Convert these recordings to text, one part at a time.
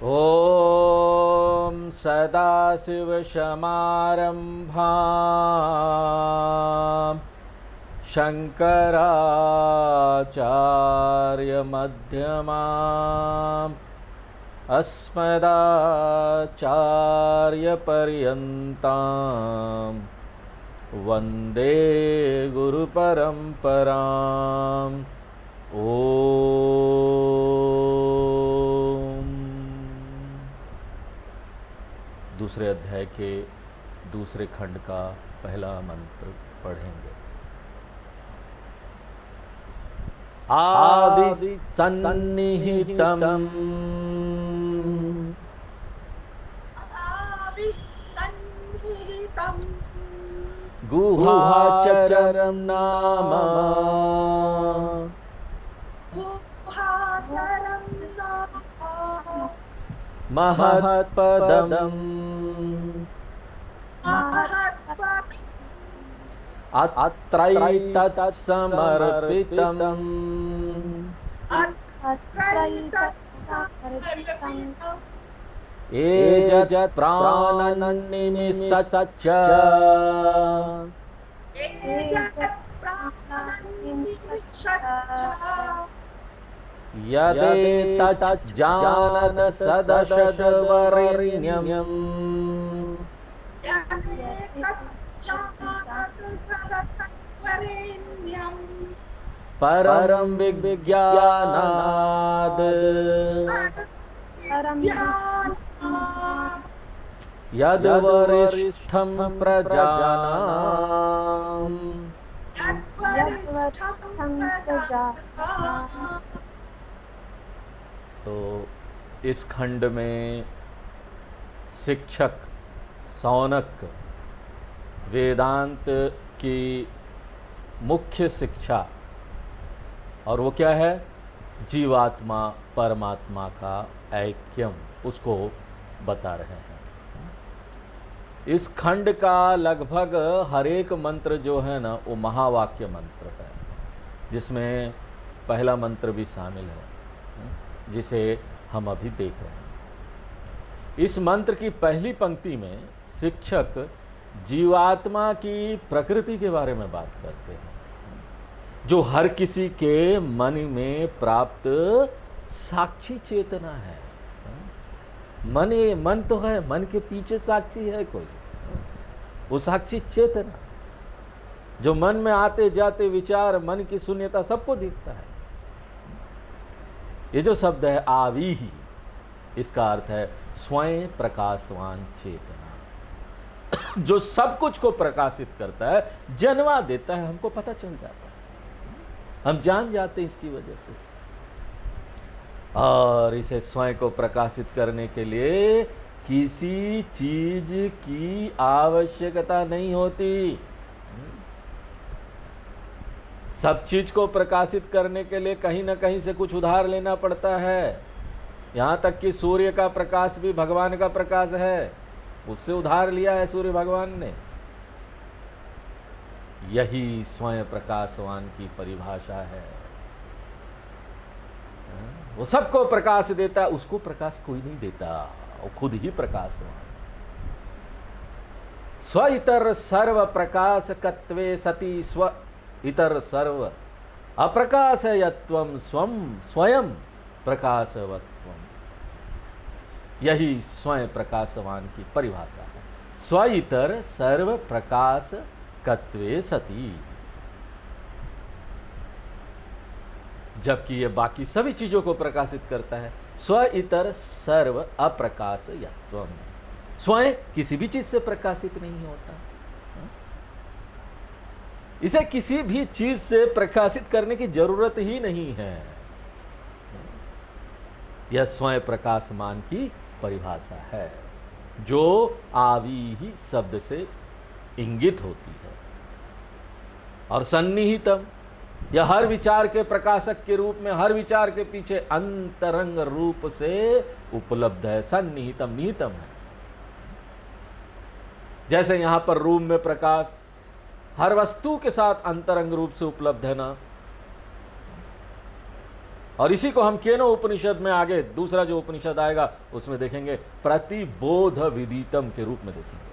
ॐ सदाशिवसमारम्भां शङ्कराचार्यमध्यमाम् अस्मदाचार्यपर्यन्तां वन्दे गुरुपरम्पराम्। ओम। दूसरे अध्याय के दूसरे खंड का पहला मंत्र पढ़ेंगे। आदि सन्निहितम् गुहाचरं नाम महत्पदम् अत्रैतत् समर्पितम् एजत् प्राणनिमिषच्च यदेतत् जानत सदशद्वरेण्यम् परं विज्ञानाद् यद्वरिष्ठं प्रजानाम् तो इस खंड में शिक्षक सौनक वेदांत की मुख्य शिक्षा, और वो क्या है? जीवात्मा परमात्मा का ऐक्यम, उसको बता रहे हैं। इस खंड का लगभग हर एक मंत्र जो है ना, वो महावाक्य मंत्र है, जिसमें पहला मंत्र भी शामिल है, जिसे हम अभी देख रहे हैं। इस मंत्र की पहली पंक्ति में शिक्षक जीवात्मा की प्रकृति के बारे में बात करते हैं, जो हर किसी के मन में प्राप्त साक्षी चेतना है। मन तो है, मन के पीछे साक्षी है कोई, वो साक्षी चेतना जो मन में आते जाते विचार, मन की शून्यता सबको दिखता है। ये जो शब्द है आवी ही, इसका अर्थ है स्वयं प्रकाशवान चेतना, जो सब कुछ को प्रकाशित करता है, जन्मा देता है, हमको पता चल जाता है, हम जान जाते हैं इसकी वजह से। और इसे स्वयं को प्रकाशित करने के लिए किसी चीज की आवश्यकता नहीं होती। सब चीज को प्रकाशित करने के लिए कहीं ना कहीं से कुछ उधार लेना पड़ता है। यहाँ तक कि सूर्य का प्रकाश भी भगवान का प्रकाश है, उससे उधार लिया है सूर्य भगवान ने। यही स्वयं प्रकाशवान की परिभाषा है। वो सबको प्रकाश देता है, उसको प्रकाश कोई नहीं देता, वो खुद ही प्रकाशवान। स्व इतर सर्व प्रकाशकत्वे सति स्व इतर सर्व अप्रकाशयत्वं स्वं स्वयं प्रकाशवत्वं। यही स्वयं प्रकाशवान की परिभाषा है। स्व इतर सर्व प्रकाशकत्वे सति, जबकि ये बाकी सभी चीजों को प्रकाशित करता है। स्व इतर सर्व अप्रकाशयत्वम, स्वयं किसी भी चीज से प्रकाशित नहीं होता। इसे किसी भी चीज से प्रकाशित करने की जरूरत ही नहीं है। यह स्वयं प्रकाशमान की परिभाषा है, जो आवी ही शब्द से इंगित होती है। और सन्निहितम, यह हर विचार के प्रकाशक के रूप में, हर विचार के पीछे अंतरंग रूप से उपलब्ध है। सन्निहितम, निहितम है। जैसे यहां पर रूम में प्रकाश हर वस्तु के साथ अंतरंग रूप से उपलब्ध है ना, और इसी को हम केनो उपनिषद में आगे दूसरा जो उपनिषद आएगा उसमें देखेंगे प्रतिबोध विदितम के रूप में देखेंगे।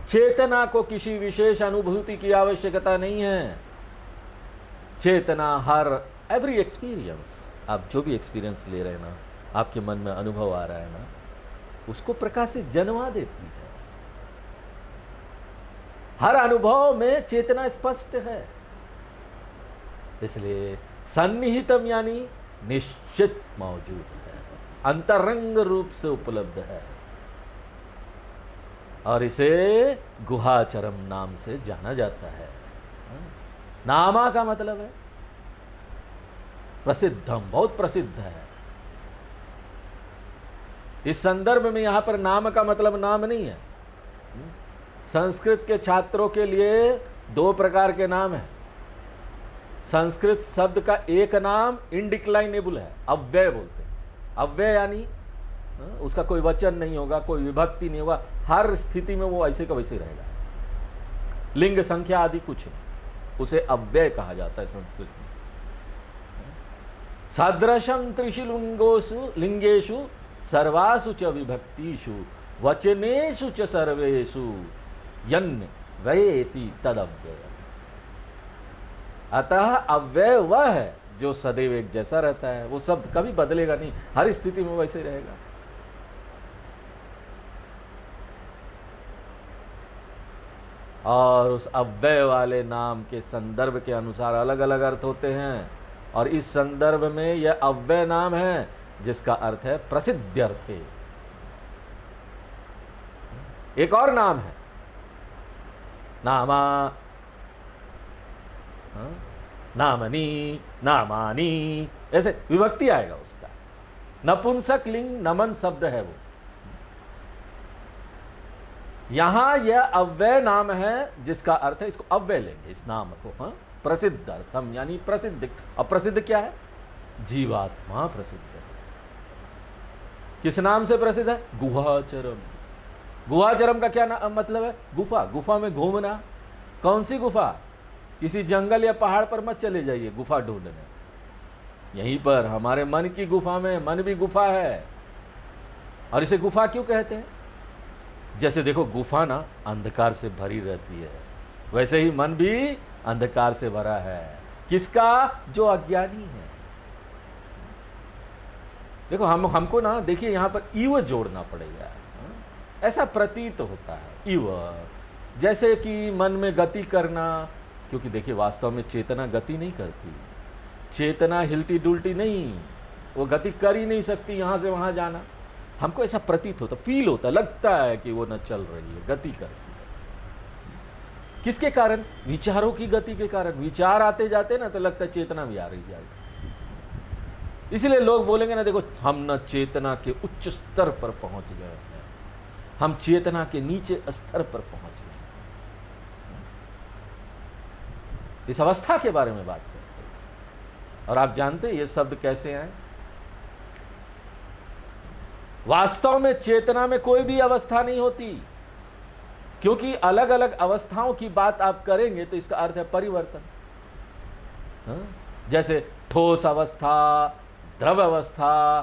चेतना को किसी विशेष अनुभूति की आवश्यकता नहीं है। चेतना हर एवरी एक्सपीरियंस, आप जो भी एक्सपीरियंस ले रहे हैं ना, आपके मन में अनुभव आ रहा है ना, उसको प्रकाशित जनवा देती है। हर अनुभव में चेतना स्पष्ट है, इसलिए सन्निहितम यानी निश्चित मौजूद है, अंतरंग रूप से उपलब्ध है, और इसे गुहाचरम नाम से जाना जाता है। नामा का मतलब है प्रसिद्धम, बहुत प्रसिद्ध है। इस संदर्भ में यहां पर नाम का मतलब नाम नहीं है। संस्कृत के छात्रों के लिए दो प्रकार के नाम हैं। संस्कृत शब्द का एक नाम इनडिक्लाइनेबल है, अव्यय बोलते हैं। अव्यय यानी उसका कोई वचन नहीं होगा, कोई विभक्ति नहीं होगा, हर स्थिति में वो ऐसे का वैसे रहेगा, लिंग संख्या आदि कुछ नहीं, उसे अव्यय कहा जाता है संस्कृत में। सदृशम त्रिषु लिंगेषु सर्वासु च विभक्तिषु वचनेषु च सर्वेषु यन्न वयेति तदव्यय। अतः अव्यय वह है जो सदैव एक जैसा रहता है, वो शब्द कभी बदलेगा नहीं, हर स्थिति में वैसे रहेगा। और उस अव्यय वाले नाम के संदर्भ के अनुसार अलग अलग अर्थ होते हैं, और इस संदर्भ में यह अव्यय नाम है जिसका अर्थ है प्रसिद्ध्यर्थे। एक और नाम है नामा, नामनी, नामानी, ऐसे विभक्ति आएगा उसका। नपुंसक लिंग नमन शब्द है वो। यहां यह अव्यय नाम है जिसका अर्थ है, इसको अव्यय लेंगे इस नाम को, प्रसिद्ध अर्थम यानी प्रसिद्ध। अप्रसिद्ध क्या है? जीवात्मा प्रसिद्ध है। किस नाम से प्रसिद्ध है? गुहाचरम। गुहाचरम का क्या मतलब है? गुफा, गुफा में घूमना। कौन सी गुफा? किसी जंगल या पहाड़ पर मत चले जाइए गुफा ढूंढने, यहीं पर हमारे मन की गुफा में, मन भी गुफा है। और इसे गुफा क्यों कहते हैं? जैसे देखो गुफा ना अंधकार से भरी रहती है, वैसे ही मन भी अंधकार से भरा है। किसका? जो अज्ञानी है। देखो हमको ना, देखिए यहां पर इव जोड़ना पड़ेगा, ऐसा प्रतीत होता है। इव जैसे कि मन में गति करना, क्योंकि देखिए वास्तव में चेतना गति नहीं करती, चेतना हिलती डुलती नहीं, वो गति कर ही नहीं सकती यहां से वहां जाना। हमको ऐसा प्रतीत होता, फील होता, लगता है कि वो न चल रही है, गति करती है। किसके कारण? विचारों की गति के कारण। विचार आते जाते ना तो लगता है चेतना भी आ रही जाएगी। इसलिए लोग बोलेंगे ना, देखो हम न चेतना के उच्च स्तर पर पहुंच गए हैं, हम चेतना के नीचे स्तर पर पहुंच गए। इस अवस्था के बारे में बात करते हैं। और आप जानते हैं ये शब्द कैसे हैं? वास्तव में चेतना में कोई भी अवस्था नहीं होती, क्योंकि अलग अलग अवस्थाओं की बात आप करेंगे तो इसका अर्थ है परिवर्तन। जैसे ठोस अवस्था, द्रव अवस्था,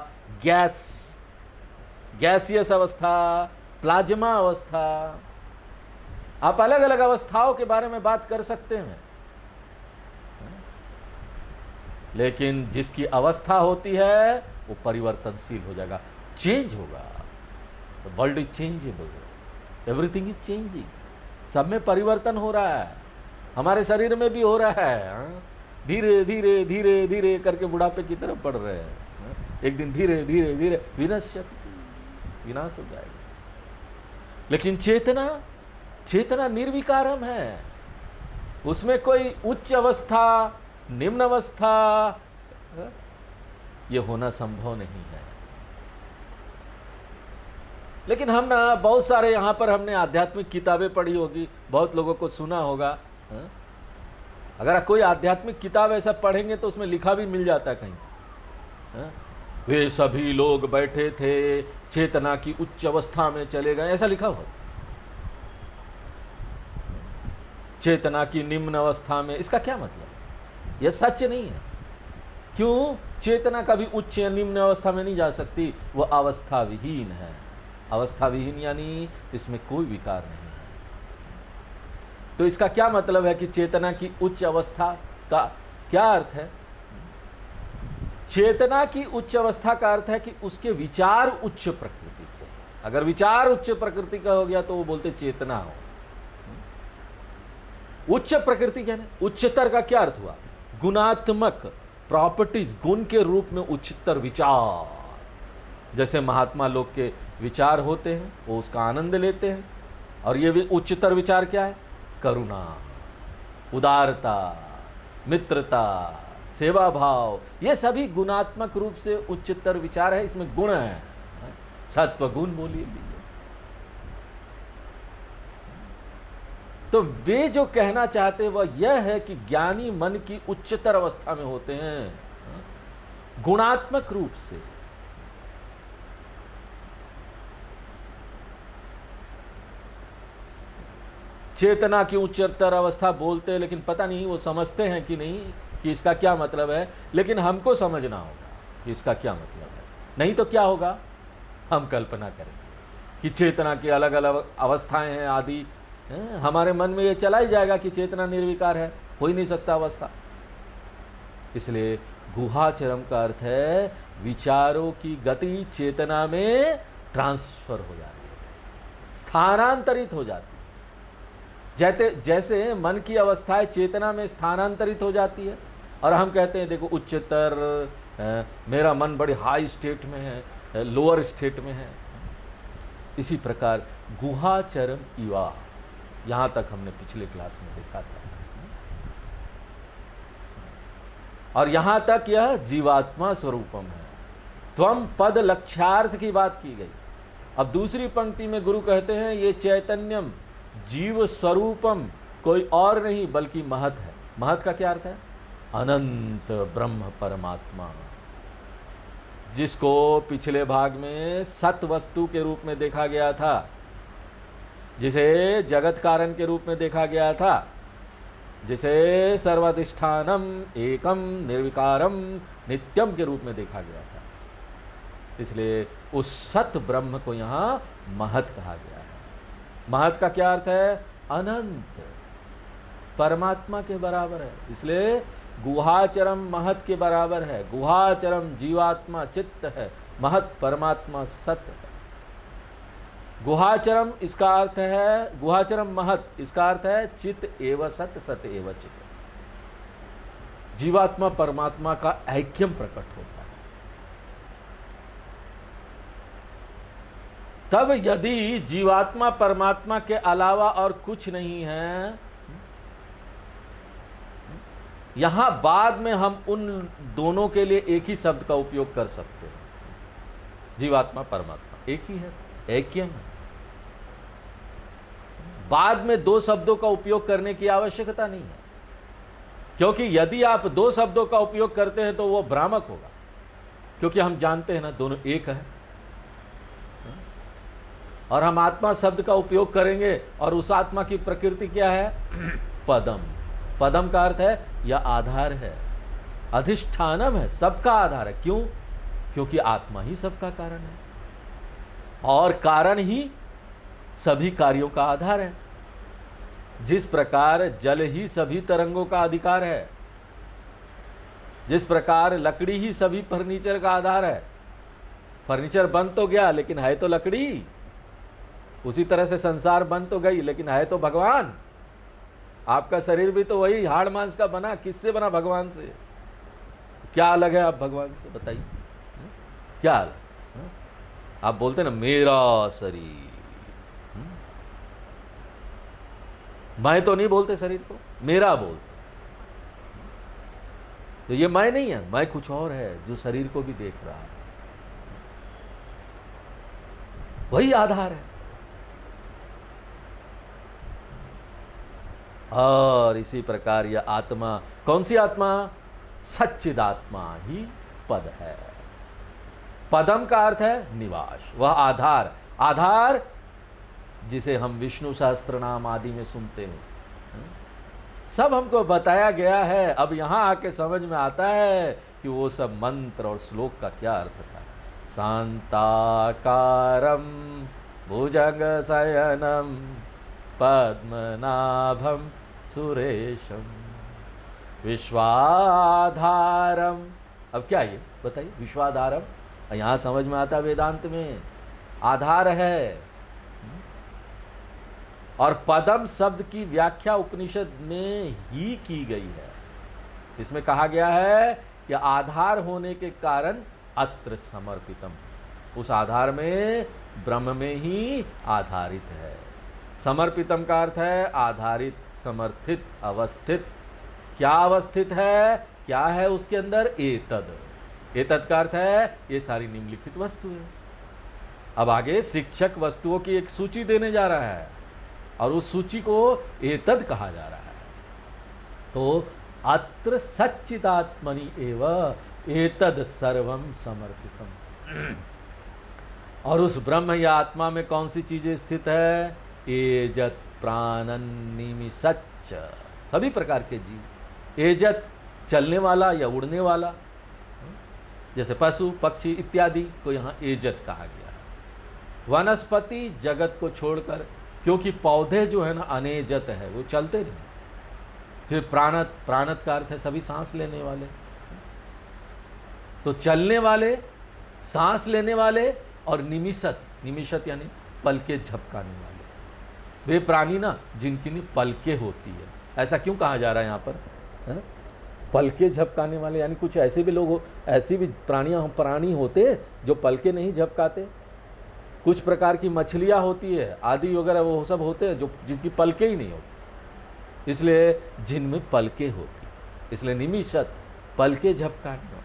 गैसियस अवस्था, प्लाज्मा अवस्था, आप अलग अलग अवस्थाओं के बारे में बात कर सकते हैं। लेकिन जिसकी अवस्था होती है वो परिवर्तनशील हो जाएगा, चेंज होगा। The world is changeable, everything is changing. सब में परिवर्तन हो रहा है, हमारे शरीर में भी हो रहा है। धीरे धीरे धीरे धीरे करके बुढ़ापे की तरफ बढ़ रहे हैं। एक दिन धीरे धीरे धीरे विनाश हो जाएगा। लेकिन चेतना निर्विकारम है, उसमें कोई उच्च अवस्था, निम्न अवस्था ये होना संभव नहीं है। लेकिन हम ना बहुत सारे यहाँ पर हमने आध्यात्मिक किताबें पढ़ी होगी, बहुत लोगों को सुना होगा। अगर कोई आध्यात्मिक किताब ऐसा पढ़ेंगे तो उसमें लिखा भी मिल जाता है कहीं, वे सभी लोग बैठे थे, चेतना की उच्च अवस्था में चले गए, ऐसा लिखा हुआ। चेतना की निम्न अवस्था में, इसका क्या मतलब? यह सच नहीं है। क्यों? चेतना कभी उच्च या निम्न अवस्था में नहीं जा सकती, वो अवस्था विहीन है। अवस्था विहीन यानी इसमें कोई विकार नहीं है। तो इसका क्या मतलब है कि चेतना की उच्च अवस्था का क्या अर्थ है? चेतना की उच्च अवस्था का अर्थ है कि उसके विचार उच्च प्रकृति के। अगर विचार उच्च प्रकृति का हो गया तो वो बोलते चेतना हो। उच्च प्रकृति क्या है? उच्चतर का क्या अर्थ हुआ? गुणात्मक प्रॉपर्टीज, गुण के रूप में उच्चतर विचार। जैसे महात्मा लोग के विचार होते हैं, वो उसका आनंद लेते हैं। और ये भी उच्चतर विचार क्या है? करुणा, उदारता, मित्रता, सेवा भाव, ये सभी गुणात्मक रूप से उच्चतर विचार है। इसमें गुण है, सत्व गुण बोलिए। तो वे जो कहना चाहते वह यह है कि ज्ञानी मन की उच्चतर अवस्था में होते हैं, गुणात्मक रूप से। चेतना की उच्चतर अवस्था बोलते हैं, लेकिन पता नहीं वो समझते हैं कि नहीं कि इसका क्या मतलब है। लेकिन हमको समझना होगा कि इसका क्या मतलब है, नहीं तो क्या होगा? हम कल्पना करेंगे कि चेतना की अलग अलग अवस्थाएं हैं आदि। हमारे मन में ये चला ही जाएगा कि चेतना निर्विकार है, हो ही नहीं सकता अवस्था। इसलिए गुहाचरम का अर्थ है विचारों की गति चेतना में ट्रांसफर हो जाती है, स्थानांतरित हो जाती है। जैसे मन की अवस्थाएं चेतना में स्थानांतरित हो जाती है और हम कहते हैं देखो उच्चतर, मेरा मन बड़े हाई स्टेट में है, लोअर स्टेट में है। इसी प्रकार गुहाचरम इवा, यहां तक हमने पिछले क्लास में देखा था। और यहां तक यह जीवात्मा स्वरूपम है। त्वम पद लक्ष्यार्थ की बात की गई। अब दूसरी पंक्ति में गुरु कहते हैं ये चैतन्यम जीव स्वरूपम कोई और नहीं बल्कि महत है। महत का क्या अर्थ है? अनंत ब्रह्म परमात्मा, जिसको पिछले भाग में सत वस्तु के रूप में देखा गया था, जिसे जगत कारण के रूप में देखा गया था, जिसे सर्वाधिष्ठानम एकम निर्विकारम नित्यम के रूप में देखा गया था। इसलिए उस सत ब्रह्म को यहां महत कहा गया है। महत का क्या अर्थ है? अनंत, परमात्मा के बराबर है। इसलिए गुहाचरम महत के बराबर है। गुहाचरम जीवात्मा चित्त है, महत परमात्मा सत्य है। गुहाचरम इसका अर्थ है, गुहाचरम महत इसका अर्थ है चित्त एव सत्य, सत्य एव चित्त। जीवात्मा परमात्मा का ऐक्यम प्रकट होता है। तब यदि जीवात्मा परमात्मा के अलावा और कुछ नहीं है, यहां बाद में हम उन दोनों के लिए एक ही शब्द का उपयोग कर सकते हैं। जीवात्मा परमात्मा एक ही है, ऐक्यम है। बाद में दो शब्दों का उपयोग करने की आवश्यकता नहीं है, क्योंकि यदि आप दो शब्दों का उपयोग करते हैं तो वो भ्रामक होगा, क्योंकि हम जानते हैं ना दोनों एक है। और हम आत्मा शब्द का उपयोग करेंगे और उस आत्मा की प्रकृति क्या है? पदम। पदम का अर्थ है यह आधार है, अधिष्ठानम है, सबका आधार है। क्यों? क्योंकि आत्मा ही सबका कारण है और कारण ही सभी कार्यों का आधार है। जिस प्रकार जल ही सभी तरंगों का अधिकार है, जिस प्रकार लकड़ी ही सभी फर्नीचर का आधार है। फर्नीचर बन तो गया लेकिन है तो लकड़ी, उसी तरह से संसार बन तो गई लेकिन है तो भगवान। आपका शरीर भी तो वही हाड़ मांस का बना, किससे बना? भगवान से। क्या अलग है आप भगवान से? बताइए क्या अलग? आप बोलते ना मेरा शरीर, मैं तो नहीं बोलते शरीर को, मेरा बोलते। तो ये मैं नहीं है, मैं कुछ और है जो शरीर को भी देख रहा है। वही आधार है। और इसी प्रकार यह आत्मा, कौन सी आत्मा? सच्चिदात्मा ही पद है। पदम का अर्थ है निवास, वह आधार। आधार जिसे हम विष्णु सहस्त्र नाम आदि में सुनते हैं, सब हमको बताया गया है। अब यहां आके समझ में आता है कि वो सब मंत्र और श्लोक का क्या अर्थ था। शांताकारं भुजंग शयनम पद्मनाभम सुरेशम विश्वाधारम। अब क्या ये बताइए, विश्वाधारम यहाँ समझ में आता वेदांत में, आधार है। और पदम शब्द की व्याख्या उपनिषद में ही की गई है। इसमें कहा गया है कि आधार होने के कारण अत्र समर्पितम, उस आधार में ब्रह्म में ही आधारित है। समर्पितम का अर्थ है आधारित, समर्थित, अवस्थित। क्या अवस्थित है, क्या है उसके अंदर? एतद। एतद का अर्थ है ये सारी निम्नलिखित वस्तु है। अब आगे शिक्षक वस्तुओं की एक सूची देने जा रहा है और उस सूची को एतद कहा जा रहा है। तो अत्र सच्चिदात्मनि एव एतद सर्वम समर्पितम। और उस ब्रह्म या आत्मा में कौन सी चीजें स्थित है? एजत प्राणन निमिषच्च, सभी प्रकार के जीव। एजत चलने वाला या उड़ने वाला, जैसे पशु पक्षी इत्यादि को यहाँ एजत कहा गया है। वनस्पति जगत को छोड़कर, क्योंकि पौधे जो है ना अनेजत है, वो चलते नहीं। फिर प्राणत, प्राणत का अर्थ है सभी सांस लेने वाले। तो चलने वाले, सांस लेने वाले और निमिषत, निमिषत यानी पलके झपकाने वाले, वे प्राणी ना जिनकी पलके होती है। ऐसा क्यों कहा जा रहा है यहाँ पर? है? पलके झपकाने वाले यानी कुछ ऐसे भी लोग, ऐसी भी प्राणी होते जो पलके नहीं झपकाते। कुछ प्रकार की मछलियाँ होती है आदि वगैरह, वो सब होते हैं जो जिसकी पलके ही नहीं होती, इसलिए जिनमें पलके होती, इसलिए निमिषत, पलके झपकाने।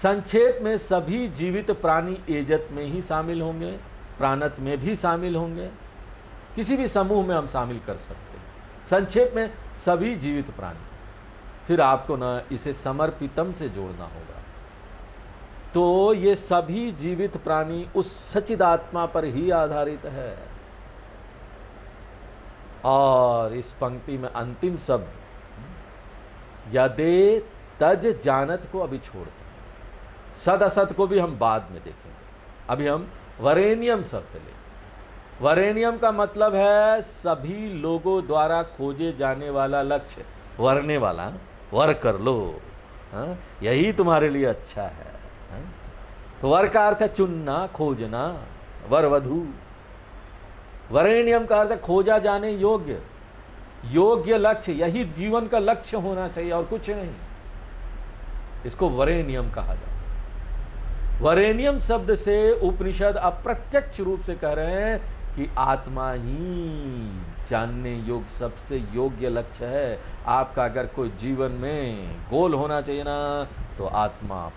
संक्षेप में सभी जीवित प्राणी एजत में ही शामिल होंगे, प्राणत में भी शामिल होंगे, किसी भी समूह में हम शामिल कर सकते हैं। संक्षेप में सभी जीवित प्राणी। फिर आपको ना इसे समर्पितम से जोड़ना होगा। तो ये सभी जीवित प्राणी उस सच्चिदात्मा पर ही आधारित है। और इस पंक्ति में अंतिम शब्द यदे तज जानत को अभी छोड़ते हैं, सद असत को भी हम बाद में देखेंगे। अभी हम वरेण्यम शब्द लें। वरेण्यम का मतलब है सभी लोगों द्वारा खोजे जाने वाला लक्ष्य, वरने वाला, वर कर लो, हाँ? यही तुम्हारे लिए अच्छा है, हाँ? तो वर का अर्थ है चुनना, खोजना, वर वधू। वरेण्यम का अर्थ है खोजा जाने योग्य, योग्य लक्ष्य, यही जीवन का लक्ष्य होना चाहिए और कुछ नहीं। इसको वरेण्यम कहा जाता है। वरेण्यम शब्द से उपनिषद अप्रत्यक्ष रूप से कह रहे हैं कि आत्मा ही जानने योग्य सबसे योग्य लक्ष्य है। आपका अगर कोई जीवन में गोल होना चाहिए ना, तो आत्मा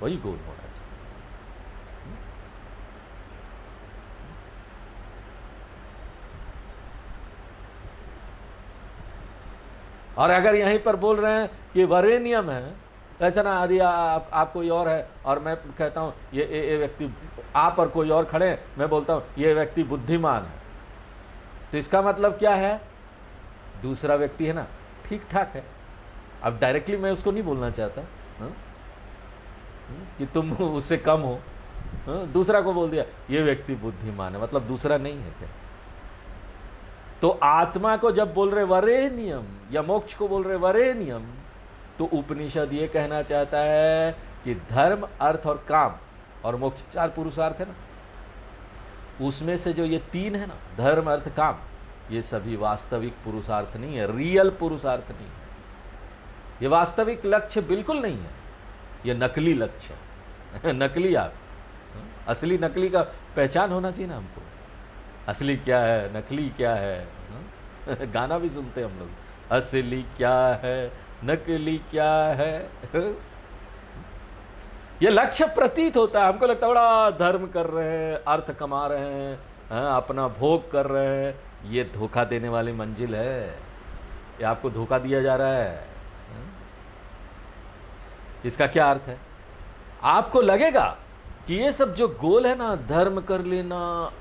वही गोल होना चाहिए। और अगर यहीं पर बोल रहे हैं कि वरेण्यम है, ऐसा ना यदि आप कोई और है और मैं कहता हूँ ये व्यक्ति, आप और कोई और खड़े, मैं बोलता हूँ ये व्यक्ति बुद्धिमान है, तो इसका मतलब क्या है? दूसरा व्यक्ति है ना ठीक ठाक है। अब डायरेक्टली मैं उसको नहीं बोलना चाहता, हा? कि तुम उससे कम हो, हा? दूसरा को बोल दिया ये व्यक्ति बुद्धिमान है, मतलब दूसरा नहीं है क्या? तो आत्मा को जब बोल रहे वरेण्यम, या मोक्ष को बोल रहे वरेण्यम, तो उपनिषद ये कहना चाहता है कि धर्म, अर्थ और काम और मोक्ष, 4 पुरुषार्थ है ना, उसमें से जो ये 3 है ना, धर्म, अर्थ, काम, ये सभी वास्तविक पुरुषार्थ नहीं है, रियल पुरुषार्थ नहीं है। ये वास्तविक लक्ष्य बिल्कुल नहीं है, ये नकली लक्ष्य है। नकली आप, असली नकली का पहचान होना चाहिए ना हमको। असली क्या है, नकली क्या है। गाना भी सुनते हैं हम लोग, असली क्या है, नकली क्या है। ये लक्ष्य प्रतीत होता है, हमको लगता है बड़ा धर्म कर रहे हैं, अर्थ कमा रहे हैं, अपना भोग कर रहे हैं। ये धोखा देने वाली मंजिल है, ये आपको धोखा दिया जा रहा है। इसका क्या अर्थ है? आपको लगेगा कि ये सब जो गोल है ना, धर्म कर लेना,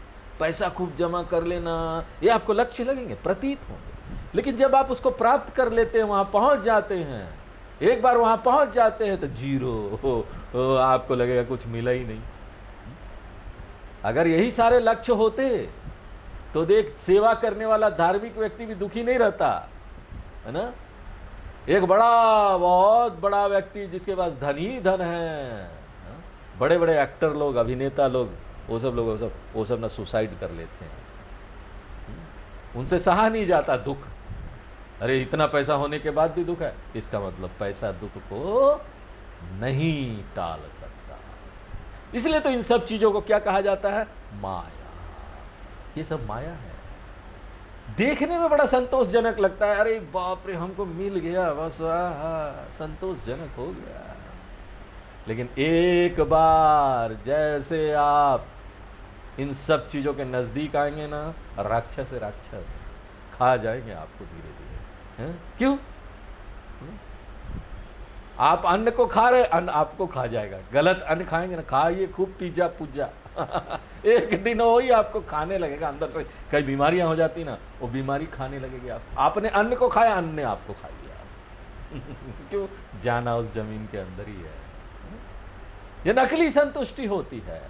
पैसा खूब जमा कर लेना, ये आपको लक्ष्य लगेंगे, प्रतीत होंगे। लेकिन जब आप उसको प्राप्त कर लेते हैं, वहां पहुंच जाते हैं, एक बार वहां पहुंच जाते हैं तो जीरो आपको लगेगा कुछ मिला ही नहीं। अगर यही सारे लक्ष्य होते तो देख, सेवा करने वाला धार्मिक व्यक्ति भी दुखी नहीं रहता, है ना। एक बहुत बड़ा व्यक्ति जिसके पास धन ही धन है, बड़े बड़े एक्टर लोग, अभिनेता लोग, वो सब ना सुसाइड कर लेते हैं। उनसे सहा नहीं जाता दुख। अरे इतना पैसा होने के बाद भी दुख है, इसका मतलब पैसा दुख को नहीं टाल सकता। इसलिए तो इन सब चीजों को क्या कहा जाता है? माया। ये सब माया है। देखने में बड़ा संतोषजनक लगता है, अरे बाप रे हमको मिल गया, बस संतोषजनक हो गया। लेकिन एक बार जैसे आप इन सब चीजों के नजदीक आएंगे ना, राक्षस से राक्षस खा जाएंगे आपको धीरे धीरे। क्यों? आप अन्न को खा रहे, अन्न आपको खा जाएगा। गलत अन्न खाएंगे ना, खाइए खूब पिज्जा पुज्जा एक दिन हो ही आपको खाने लगेगा अंदर से। कई बीमारियां हो जाती ना, वो बीमारी खाने लगेगी। आपने अन्न को खाया, अन्न ने आपको खा लिया क्यों? जाना उस जमीन के अंदर ही है। ये नकली संतुष्टि होती है,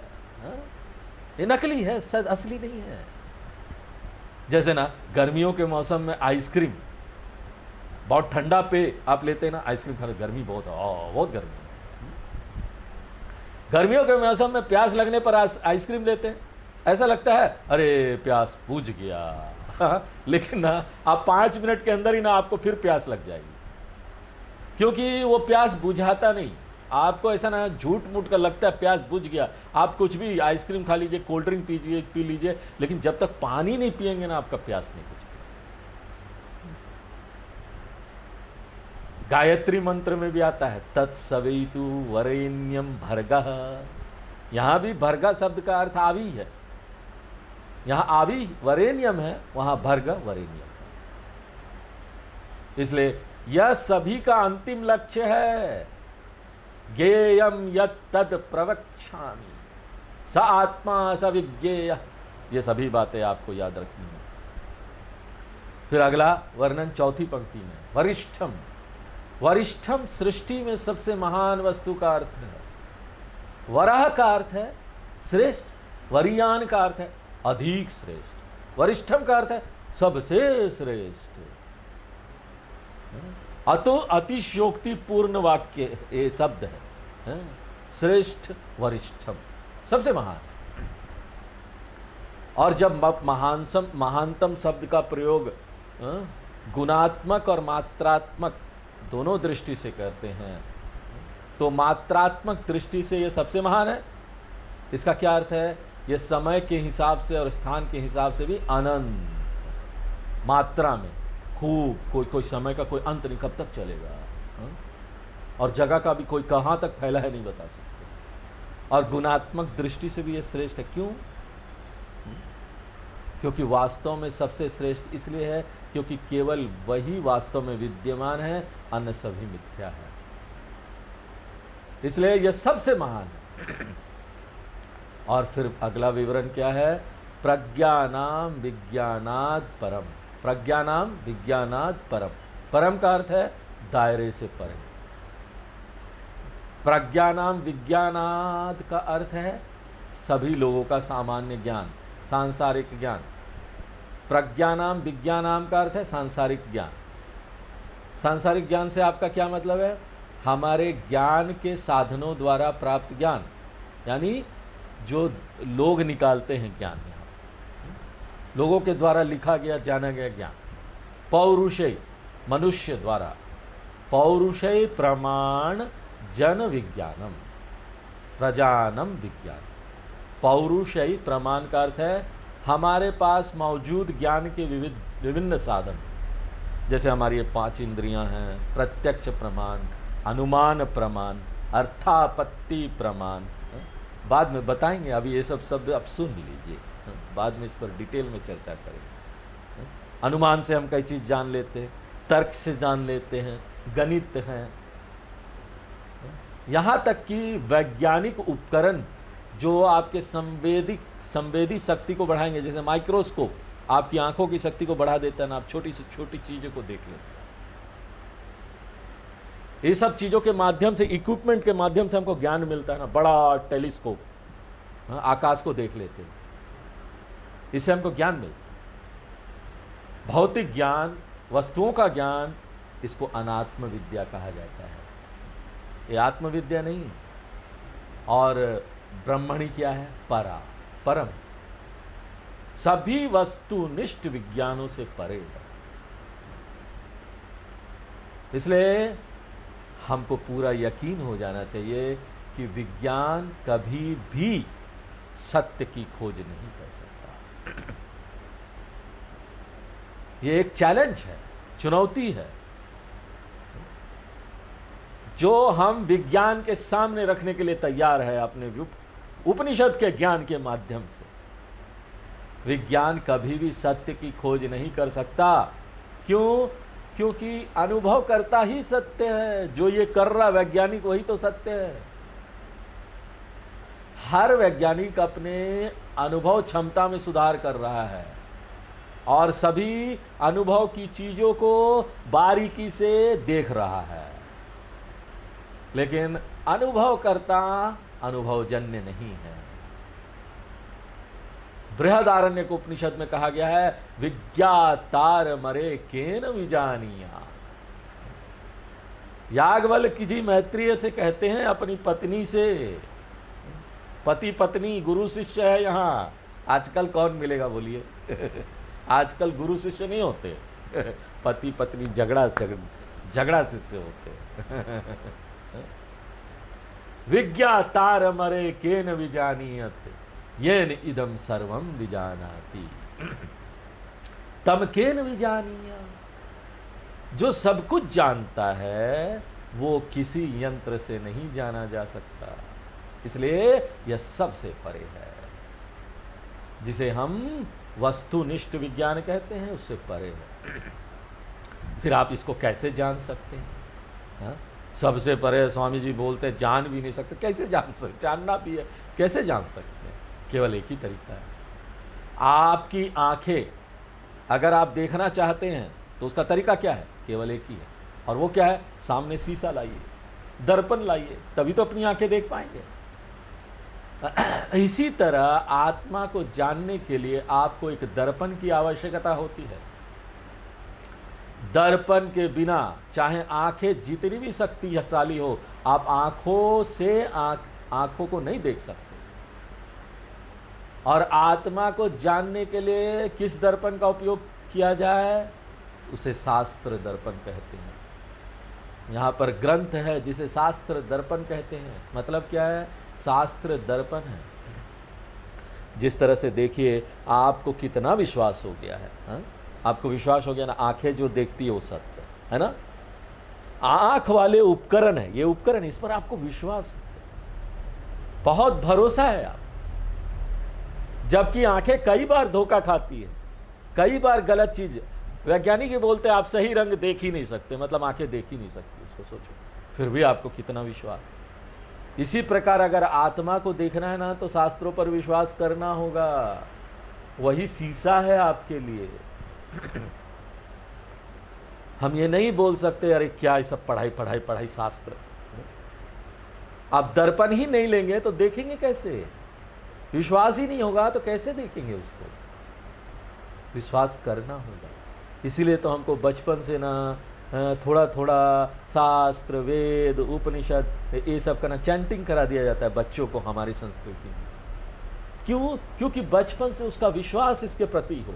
ये नकली है, असली नहीं है। जैसे ना गर्मियों के मौसम में आइसक्रीम, बहुत ठंडा पे आप लेते हैं ना आइसक्रीम खाने, गर्मी बहुत है, बहुत गर्मी है। गर्मियों के मौसम में प्यास लगने पर आइसक्रीम लेते हैं, ऐसा लगता है अरे प्यास बुझ गया लेकिन ना आप 5 मिनट के अंदर ही ना आपको फिर प्यास लग जाएगी, क्योंकि वो प्यास बुझाता नहीं। आपको ऐसा ना झूठ मूठ का लगता है प्यास बुझ गया, आप कुछ भी आइसक्रीम खा लीजिए, कोल्ड ड्रिंक पी लीजिए, लेकिन जब तक पानी नहीं पिएंगे ना आपका प्यास नहीं बुझेगा। गायत्री मंत्र में भी आता है तत्सवितु वरेण्यम भर्गः। यहां भी भर्गा शब्द का अर्थ आवी है, यहां आवी वरेण्यम है, वहां भर्ग वरेण्यम है। इसलिए यह सभी का अंतिम लक्ष्य है। ज्ञेयम यत् तद प्रवक्ष्यामि स आत्मा स विज्ञेय। ये सभी बातें आपको याद रखनी है। फिर अगला वर्णन चौथी पंक्ति में, वरिष्ठम। वरिष्ठम सृष्टि में सबसे महान वस्तु का अर्थ है। वरह का अर्थ है श्रेष्ठ, वरियान का अर्थ है अधिक श्रेष्ठ, वरिष्ठम का अर्थ है सबसे श्रेष्ठ। अतो अतिशयोक्तिपूर्ण वाक्य ये शब्द है, श्रेष्ठ वरिष्ठम, सबसे महान। और जब महानतम शब्द का प्रयोग गुणात्मक और मात्रात्मक दोनों दृष्टि से करते हैं, तो मात्रात्मक दृष्टि से ये सबसे महान है। इसका क्या अर्थ है? ये समय के हिसाब से और स्थान के हिसाब से भी अनंत मात्रा में, खूब, कोई समय का कोई अंत नहीं, कब तक चलेगा, और जगह का भी कोई कहाँ तक फैला है नहीं बता सकते। और गुणात्मक दृष्टि से भी ये श्रेष्ठ है। क्यों? क्योंकि वास्तव में सबसे श्रेष्ठ इसलिए है क्योंकि केवल वही वास्तव में विद्यमान है, अन्य सभी मिथ्या है, इसलिए यह सबसे महान है। और फिर अगला विवरण क्या है? प्रज्ञानाम विज्ञानाद परम। प्रज्ञानाम विज्ञानाद परम। परम का अर्थ है दायरे से परे। प्रज्ञानाम विज्ञानाद का अर्थ है सभी लोगों का सामान्य ज्ञान, सांसारिक ज्ञान। प्रज्ञानाम विज्ञानाम का अर्थ है सांसारिक ज्ञान। सांसारिक ज्ञान से आपका क्या मतलब है? हमारे ज्ञान के साधनों द्वारा प्राप्त ज्ञान, यानी जो लोग निकालते हैं ज्ञान, यहाँ लोगों के द्वारा लिखा गया जाना गया ज्ञान। पौरुषेय, मनुष्य द्वारा। पौरुषेय प्रमाण जन विज्ञानम, प्रजानम विज्ञान। पौरुषेय प्रमाण का अर्थ है हमारे पास मौजूद ज्ञान के विभिन्न साधन, जैसे हमारी ये 5 इंद्रियां हैं, प्रत्यक्ष प्रमाण, अनुमान प्रमाण, अर्थापत्ति प्रमाण। बाद में बताएंगे, अभी ये सब शब्द आप सुन लीजिए, बाद में इस पर डिटेल में चर्चा करेंगे। अनुमान से हम कई चीज जान लेते हैं, तर्क से जान लेते हैं, गणित है, यहाँ तक कि वैज्ञानिक उपकरण जो आपके संवेदी शक्ति को बढ़ाएंगे, जैसे माइक्रोस्कोप आपकी आंखों की शक्ति को बढ़ा देता है ना, आप छोटी से छोटी चीजों को देख लेते हैं। ये सब चीज़ों के माध्यम से, इक्विपमेंट के माध्यम से हमको ज्ञान मिलता है ना, बड़ा टेलीस्कोप, आकाश को देख लेते हैं, इससे हमको ज्ञान मिलता है। भौतिक ज्ञान, वस्तुओं का ज्ञान, इसको अनात्म विद्या कहा जाता है। ये आत्मविद्या नहीं है। और ब्रह्मणी क्या है? परा, परम, सभी वस्तुनिष्ठ विज्ञानों से परे है। इसलिए हमको पूरा यकीन हो जाना चाहिए कि विज्ञान कभी भी सत्य की खोज नहीं कर सकता। ये एक चैलेंज है, चुनौती है, जो हम विज्ञान के सामने रखने के लिए तैयार है अपने उपनिषद के ज्ञान के माध्यम से। विज्ञान कभी भी सत्य की खोज नहीं कर सकता। क्यों? क्योंकि अनुभव करता ही सत्य है। जो ये कर रहा वैज्ञानिक, वही तो सत्य है। हर वैज्ञानिक अपने अनुभव क्षमता में सुधार कर रहा है और सभी अनुभव की चीजों को बारीकी से देख रहा है, लेकिन अनुभवकर्ता अनुभवजन्य नहीं है। बृहदारण्यक उपनिषद में कहा गया है, विज्ञातार मरे केन विजानिया। याज्ञवल्क्य जी मैत्रेय से कहते हैं अपनी पत्नी से, पति पत्नी गुरु शिष्य है यहाँ। आजकल कौन मिलेगा बोलिए? आजकल गुरु शिष्य नहीं होते, पति पत्नी झगड़ा शिष्य होते। विज्ञातार मरे केन विजानीयत येन इदम सर्वम विजानाति। तम केन विजानीय। जो सब कुछ जानता है वो किसी यंत्र से नहीं जाना जा सकता। इसलिए यह सबसे परे है। जिसे हम वस्तुनिष्ठ विज्ञान कहते हैं, उससे परे है। फिर आप इसको कैसे जान सकते हैं? हा? सबसे परे स्वामी जी बोलते हैं, जान भी नहीं सकते। कैसे जान सकते? जानना भी है, कैसे जान सकते हैं? केवल एक ही तरीका है। आपकी आंखें अगर आप देखना चाहते हैं तो उसका तरीका क्या है? केवल एक ही है, और वो क्या है? सामने शीशा लाइए, दर्पण लाइए, तभी तो अपनी आंखें देख पाएंगे। इसी तरह आत्मा को जानने के लिए आपको एक दर्पण की आवश्यकता होती है। दर्पण के बिना चाहे आंखें जितनी भी शक्तिशाली हो, आप आंखों से आंखों को नहीं देख सकते। और आत्मा को जानने के लिए किस दर्पण का उपयोग किया जाए? उसे शास्त्र दर्पण कहते हैं। यहाँ पर ग्रंथ है जिसे शास्त्र दर्पण कहते हैं। मतलब क्या है? शास्त्र दर्पण है। जिस तरह से देखिए, आपको कितना विश्वास हो गया है, हा? आपको विश्वास हो गया ना, आंखें जो देखती है वो सत्य है ना। आंख वाले उपकरण है, ये उपकरण, इस पर आपको विश्वास, बहुत भरोसा है आप। जबकि आंखें कई बार धोखा खाती है, कई बार गलत चीज। वैज्ञानिक ये बोलते हैं आप सही रंग देख ही नहीं सकते, मतलब आंखें देख ही नहीं सकती। उसको सोचो, फिर भी आपको कितना विश्वास है। इसी प्रकार अगर आत्मा को देखना है ना, तो शास्त्रों पर विश्वास करना होगा। वही शीशा है आपके लिए। हम ये नहीं बोल सकते अरे क्या ये सब पढ़ाई पढ़ाई पढ़ाई शास्त्र। आप दर्पण ही नहीं लेंगे तो देखेंगे कैसे? विश्वास ही नहीं होगा तो कैसे देखेंगे उसको? विश्वास करना होगा। इसीलिए तो हमको बचपन से ना थोड़ा थोड़ा शास्त्र, वेद, उपनिषद, ये सब का ना चैंटिंग करा दिया जाता है बच्चों को हमारी संस्कृति में। क्यों? क्योंकि बचपन से उसका विश्वास इसके प्रति हो।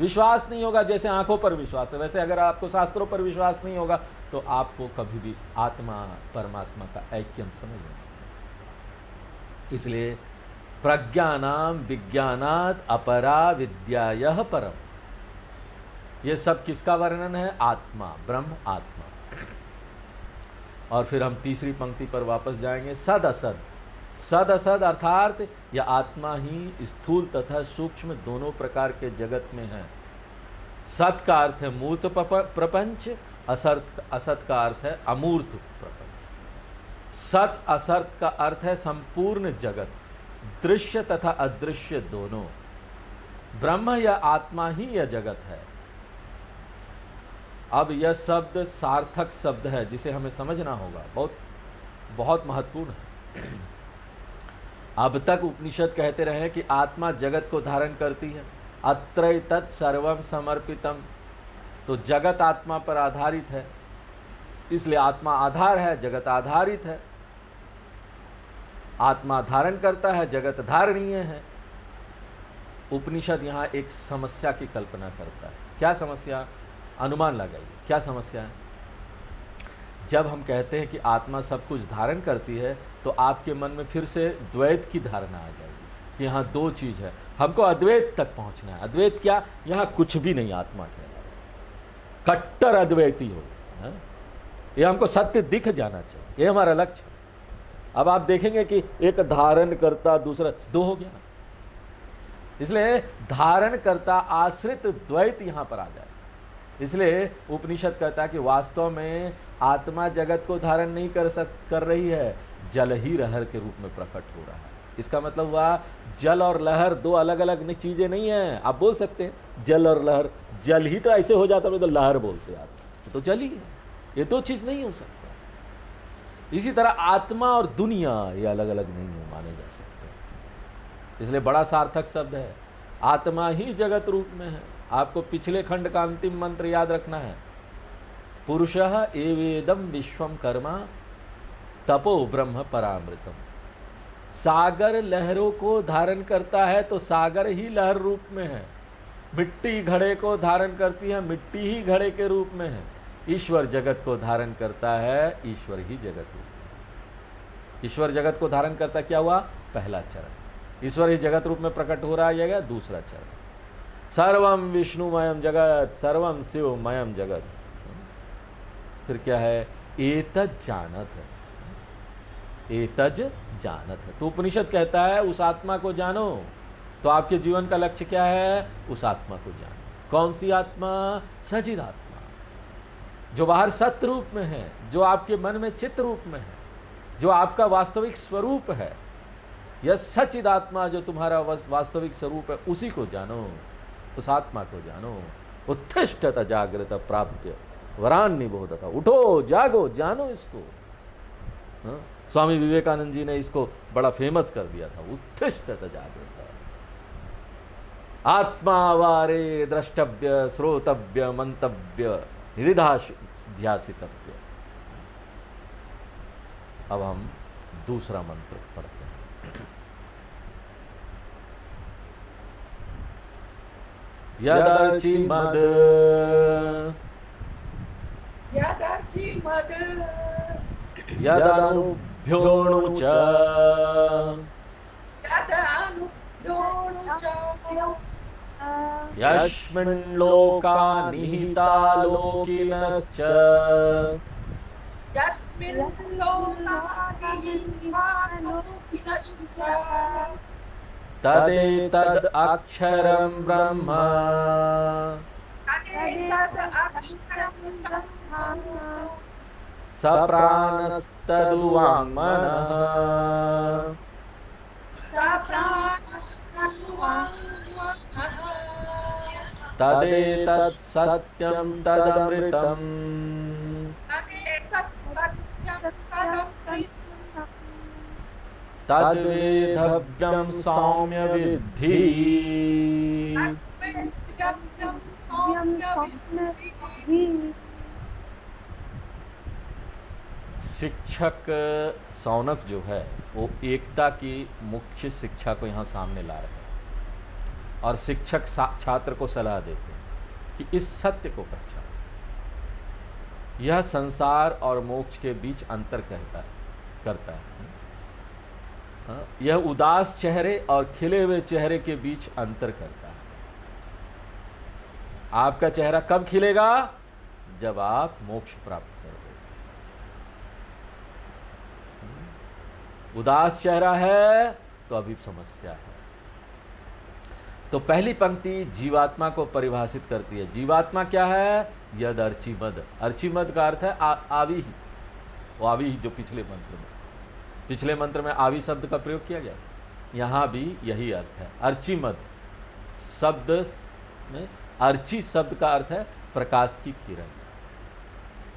विश्वास नहीं होगा, जैसे आंखों पर विश्वास है, वैसे अगर आपको शास्त्रों पर विश्वास नहीं होगा तो आपको कभी भी आत्मा परमात्मा का ऐक्यम समझ नहीं। इसलिए प्रज्ञानाम विज्ञानात् अपरा विद्यायः परम। ये सब किसका वर्णन है? आत्मा, ब्रह्म आत्मा। और फिर हम तीसरी पंक्ति पर वापस जाएंगे। सद असद। सद असद अर्थात यह आत्मा ही स्थूल तथा सूक्ष्म दोनों प्रकार के जगत में है। सत का अर्थ है मूर्त प्रपंच, असत का अर्थ है अमूर्त प्रपंच। सत असत का अर्थ है संपूर्ण जगत, दृश्य तथा अदृश्य दोनों। ब्रह्म या आत्मा ही यह जगत है। अब यह शब्द सार्थक शब्द है जिसे हमें समझना होगा, बहुत बहुत महत्वपूर्ण है। अब तक उपनिषद कहते रहे कि आत्मा जगत को धारण करती है, अत्र तत् सर्वम समर्पितम, तो जगत आत्मा पर आधारित है, इसलिए आत्मा आधार है, जगत आधारित है। आत्मा धारण करता है, जगत धारणीय है। उपनिषद यहाँ एक समस्या की कल्पना करता है। क्या समस्या? अनुमान लगाइए, क्या समस्या है? जब हम कहते हैं कि आत्मा सब कुछ धारण करती है, तो आपके मन में फिर से द्वैत की धारणा आ जाएगी कि यहाँ दो चीज़ है, हमको अद्वैत तक पहुँचना है। अद्वैत क्या? यहाँ कुछ भी नहीं आत्मा के, कट्टर अद्वैती हो, है? ये हमको सत्य दिख जाना चाहिए, ये हमारा लक्ष्य। अब आप देखेंगे कि एक धारण करता, दूसरा, दो हो गया। इसलिए धारण करता आश्रित द्वैत यहां पर आ जाए। इसलिए उपनिषद कहता है कि वास्तव में आत्मा जगत को धारण नहीं कर रही है, जल ही लहर के रूप में प्रकट हो रहा है। इसका मतलब हुआ जल और लहर दो अलग अलग चीजें नहीं है। आप बोल सकते हैं जल और लहर, जल ही तो ऐसे हो जाता है तो लहर बोलते आप, तो जल ही है, ये दो चीज नहीं हो सकता। इसी तरह आत्मा और दुनिया ये अलग अलग नहीं है, माने जा सकते। इसलिए बड़ा सार्थक शब्द है, आत्मा ही जगत रूप में है। आपको पिछले खंड का अंतिम मंत्र याद रखना है, पुरुषः एवेदम विश्वम कर्मा तपो ब्रह्म परामृतम। सागर लहरों को धारण करता है तो सागर ही लहर रूप में है। मिट्टी घड़े को धारण करती है, मिट्टी ही घड़े के रूप में है। ईश्वर जगत को धारण करता है, ईश्वर ही जगत रूप में। ईश्वर जगत को धारण करता क्या हुआ? पहला चरण। ईश्वर ही जगत रूप में प्रकट हो रहा है, दूसरा चरण। सर्वम विष्णुमयम जगत, सर्वम शिवमयम जगत। फिर क्या है? एतज जानत है, एतज जानत है। तो उपनिषद कहता है उस आत्मा को जानो। तो आपके जीवन का लक्ष्य क्या है? उस आत्मा को जानो। कौन सी आत्मा? सचिद आत्मा, जो बाहर सत्य रूप में है, जो आपके मन में चित्त रूप में है, जो आपका वास्तविक स्वरूप है। यह सचिद आत्मा जो तुम्हारा वास्तविक स्वरूप है, उसी को जानो, उस आत्मा को जानो। उत्तिष्ठत जागृत प्राप्य वरान निबोधत। उठो, जागो, जानो इसको। हाँ? स्वामी विवेकानंद जी ने इसको बड़ा फेमस कर दिया था, उत्तिष्ठत जागृत। आत्मा वारे द्रष्टव्य, श्रोतव्य, मंतव्य, निधिध्यासितव्य। अब हम दूसरा मंत्र पढ़ते हैं। यदर्चिमद यदनुभ्योऽणु च यस्मिन् लोका निहिता लोकिनश्च तदेतद् अक्षरं ब्रह्म सप्राणस्तदुवाङ्मनः तदेतत् सत्यं तदमृतम् तद्वेधव्यं सौम्य विद्धि। शिक्षक सौनक जो है वो एकता की मुख्य शिक्षा को यहाँ सामने ला रहे हैं, और शिक्षक छात्र को सलाह देते हैं कि इस सत्य को पहचानो। यह संसार और मोक्ष के बीच अंतर करता है। यह उदास चेहरे और खिले हुए चेहरे के बीच अंतर करता है। आपका चेहरा कब खिलेगा? जब आप मोक्ष प्राप्त करोगे। उदास चेहरा है तो अभी समस्या है। तो पहली पंक्ति जीवात्मा को परिभाषित करती है। जीवात्मा क्या है? यद अर्चिमद। अर्चिमद का अर्थ है आवी ही, वो आवी ही जो पिछले मंत्र में आवी शब्द का प्रयोग किया गया, यहां भी यही अर्थ है। अर्चिमद शब्द में अर्ची शब्द का अर्थ है प्रकाश की किरण।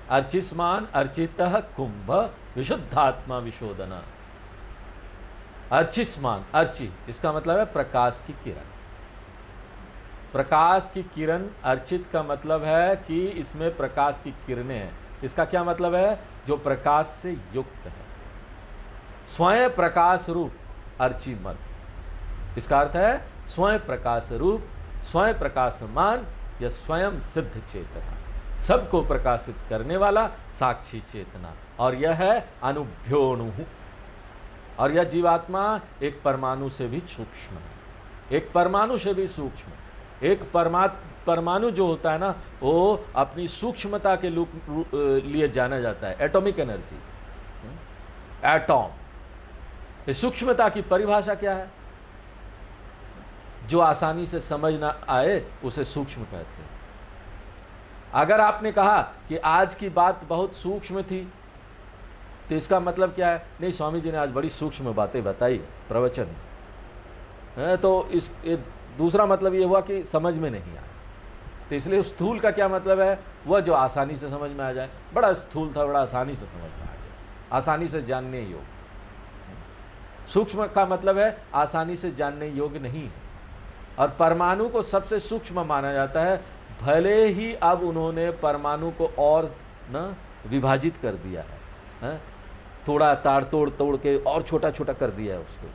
अर्चिस्मान अर्चितः कुंभ विशुद्धात्मा विशोधना। अर्चिस्मान, अर्चि इसका मतलब है प्रकाश की किरण। प्रकाश की किरण, अर्चित का मतलब है कि इसमें प्रकाश की किरणें हैं। इसका क्या मतलब है? जो प्रकाश से युक्त है, स्वयं प्रकाश रूप अर्चिमत। इसका अर्थ है स्वयं प्रकाश रूप, स्वयं प्रकाशमान या स्वयं सिद्ध चेतना, सबको प्रकाशित करने वाला साक्षी चेतना। और यह है अनुभ्योणु। और यह जीवात्मा एक परमाणु से भी सूक्ष्म है, एक परमाणु से भी सूक्ष्म। एक परमाणु जो होता है ना, वो अपनी सूक्ष्मता के लिए जाना जाता है, एटॉमिक एनर्जी, एटॉम। इस सूक्ष्मता की परिभाषा क्या है? जो आसानी से समझ ना आए उसे सूक्ष्म कहते हैं। अगर आपने कहा कि आज की बात बहुत सूक्ष्म थी, तो इसका मतलब क्या है? नहीं, स्वामी जी ने आज बड़ी सूक्ष्म बातें बताई प्रवचन में, तो दूसरा मतलब ये हुआ कि समझ में नहीं आया। तो इसलिए स्थूल का क्या मतलब है? वह जो आसानी से समझ में आ जाए। बड़ा स्थूल था, बड़ा आसानी से समझ में आ गया, आसानी से जानने योग्य। सूक्ष्म का मतलब है आसानी से जानने योग्य नहीं है। और परमाणु को सबसे सूक्ष्म माना जाता है, भले ही अब उन्होंने परमाणु को और न विभाजित कर दिया है, थोड़ा ताड़ तोड़ के और छोटा छोटा कर दिया है उसको।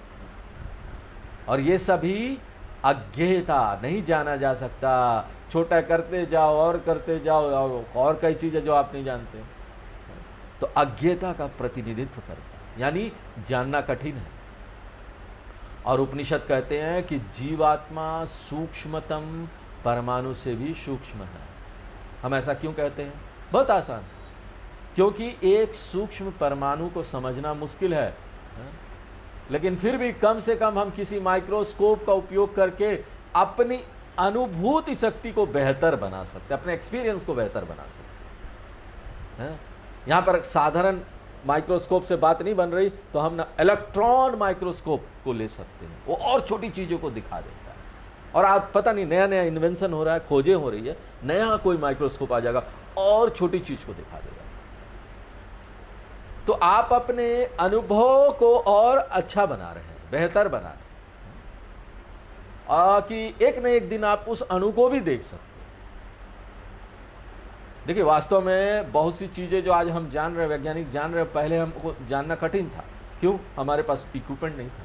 और ये सभी अज्ञेयता, नहीं जाना जा सकता। छोटा करते जाओ और करते जाओ, और कई चीजें जो आप नहीं जानते, तो अज्ञेयता का प्रतिनिधित्व करता है, यानी जानना कठिन है। और उपनिषद कहते हैं कि जीवात्मा सूक्ष्मतम परमाणु से भी सूक्ष्म है। हम ऐसा क्यों कहते हैं? बहुत आसान, क्योंकि एक सूक्ष्म परमाणु को समझना मुश्किल है, लेकिन फिर भी कम से कम हम किसी माइक्रोस्कोप का उपयोग करके अपनी अनुभूति शक्ति को बेहतर बना सकते, अपने एक्सपीरियंस को बेहतर बना सकते हैं। यहाँ पर साधारण माइक्रोस्कोप से बात नहीं बन रही, तो हम ना इलेक्ट्रॉन माइक्रोस्कोप को ले सकते हैं, वो और छोटी चीज़ों को दिखा देता है। और आप पता नहीं, नया नया इन्वेंशन हो रहा है, खोजें हो रही है, नया कोई माइक्रोस्कोप आ जाएगा और छोटी चीज़ को दिखा देगा। तो आप अपने अनुभव को और अच्छा बना रहे हैं, बेहतर बना रहे हैं, कि एक न एक दिन आप उस अणु को भी देख सकते हैं। देखिए, वास्तव में बहुत सी चीजें जो आज हम जान रहे हैं, वैज्ञानिक जान रहे हैं, पहले हमको जानना कठिन था। क्यों? हमारे पास इक्विपमेंट नहीं था।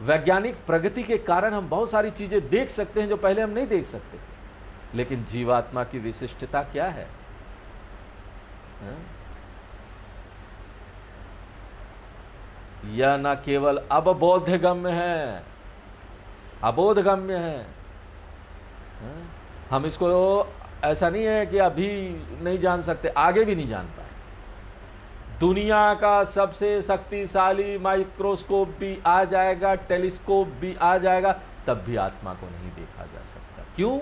वैज्ञानिक प्रगति के कारण हम बहुत सारी चीजें देख सकते हैं जो पहले हम नहीं देख सकते। लेकिन जीवात्मा की विशिष्टता क्या है? यह न केवल अबोधगम्य है, अबोधगम्य है। हम इसको ऐसा नहीं है कि अभी नहीं जान सकते, आगे भी नहीं जान पाए। दुनिया का सबसे शक्तिशाली माइक्रोस्कोप भी आ जाएगा, टेलीस्कोप भी आ जाएगा, तब भी आत्मा को नहीं देखा जा सकता। क्यों?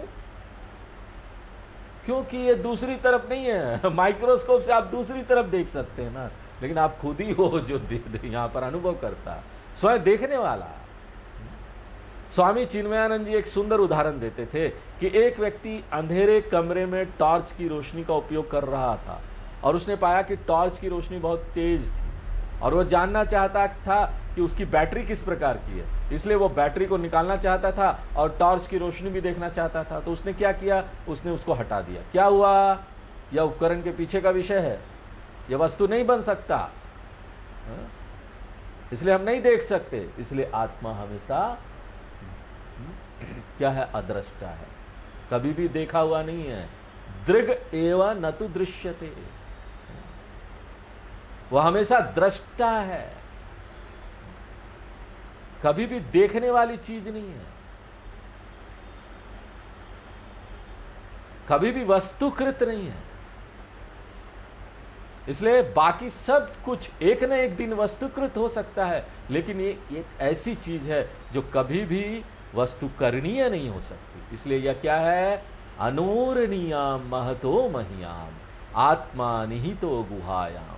क्योंकि ये दूसरी तरफ नहीं है। माइक्रोस्कोप से आप दूसरी तरफ देख सकते हैं ना, लेकिन आप खुद ही हो जो यहां पर अनुभव करता, स्वयं देखने वाला। स्वामी चिन्मयानंद जी एक सुंदर उदाहरण देते थे कि एक व्यक्ति अंधेरे कमरे में टॉर्च की रोशनी का उपयोग कर रहा था और उसने पाया कि टॉर्च की रोशनी बहुत तेज थी और वो जानना चाहता था कि उसकी बैटरी किस प्रकार की है, इसलिए वो बैटरी को निकालना चाहता था और टॉर्च की रोशनी भी देखना चाहता था। तो उसने क्या किया? उसने उसको हटा दिया। क्या हुआ? यह उपकरण के पीछे का विषय है, यह वस्तु नहीं बन सकता, इसलिए हम नहीं देख सकते। इसलिए आत्मा हमेशा क्या है? अदृष्टा है, कभी भी देखा हुआ नहीं है। दृग एवं न तु दृश्यते, वह हमेशा दृष्टा है, कभी भी देखने वाली चीज नहीं है, कभी भी वस्तुकृत नहीं है। इसलिए बाकी सब कुछ एक न एक दिन वस्तुकृत हो सकता है, लेकिन ये एक ऐसी चीज है जो कभी भी वस्तुकरणीय नहीं हो सकती। इसलिए यह क्या है? अनूरणीयाम महतो मह्याम आत्मा निहितो गुहायाम